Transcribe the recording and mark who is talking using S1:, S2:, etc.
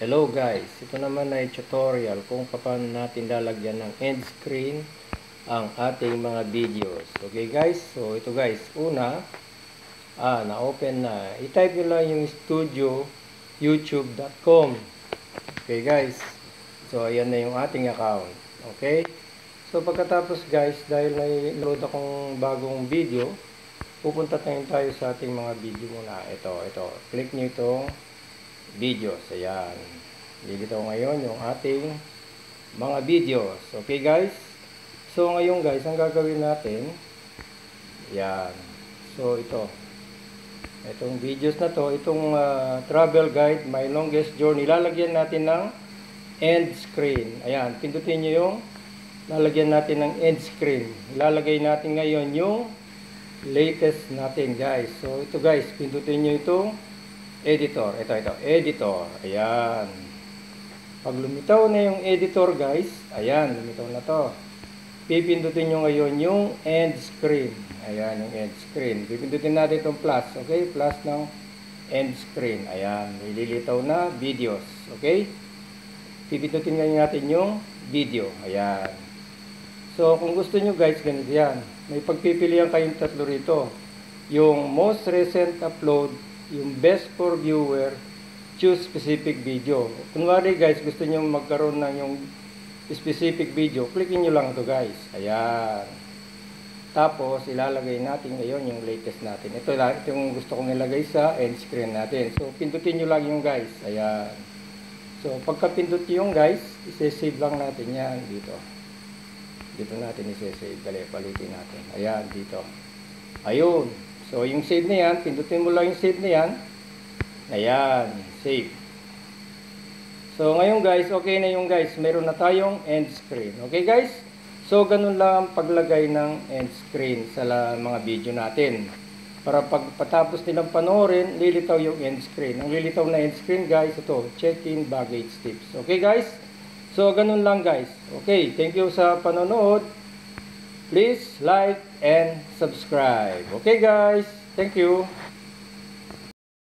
S1: Hello guys, ito naman ay tutorial kung paano natin lalagyan ng end screen ang ating mga videos. Okay guys, so ito guys, una, na-open na. I-type nyo lang yung studio youtube.com. Okay guys, so ayan na yung ating account. Okay, so pagkatapos guys, dahil na-load akong bagong video, pupunta tayo sa ating mga video muna. Ito, click nyo itong videos. Ayan. Lilitaw ngayon yung ating mga videos. Okay guys? So ngayon guys, ang gagawin natin, ayan. So itong videos na to, itong travel guide, my longest journey, lalagyan natin ng end screen. Ayan, pindutin nyo yung lalagyan natin ng end screen. Ilalagay natin ngayon yung latest natin guys. So ito guys, pindutin nyo itong editor. Ito, editor. Ayan. Pag lumitaw na yung editor guys, ayan, lumitaw na to. Pipindutin nyo ngayon yung end screen. Ayan, yung end screen. Pipindutin natin itong plus. Okay, plus ng end screen. Ayan, ililitaw na videos. Okay. Pipindutin ngayon natin yung video. Ayan. So, kung gusto nyo guys, ganito yan. May pagpipilian kayong tatlo rito. Yung most recent upload, yung best for viewer, choose specific video. Kunwari guys, gusto nyo magkaroon ng yung specific video, clickin nyo lang ito guys. Ayan. Tapos, ilalagay natin ngayon yung latest natin. Ito yung gusto kong ilagay sa end screen natin. So, pindutin nyo lang yung guys. Ayan. So, pagka pindut yung guys, isi-save lang natin yan dito. Dito natin isi-save. Dali, palitin natin. Ayan, dito. Ayun. So, yung save na yan, pindutin mo lang yung save na yan. Ayan, save. So, ngayon guys, okay na yung guys. Meron na tayong end screen. Okay guys? So, ganun lang ang paglagay ng end screen sa mga video natin. Para pagpatapos nilang panoorin, lilitaw yung end screen. Ang lilitaw na end screen guys, ito, check-in baggage tips. Okay guys? So, ganun lang guys. Okay, thank you sa panonood. Please like and subscribe. Okay guys, thank you.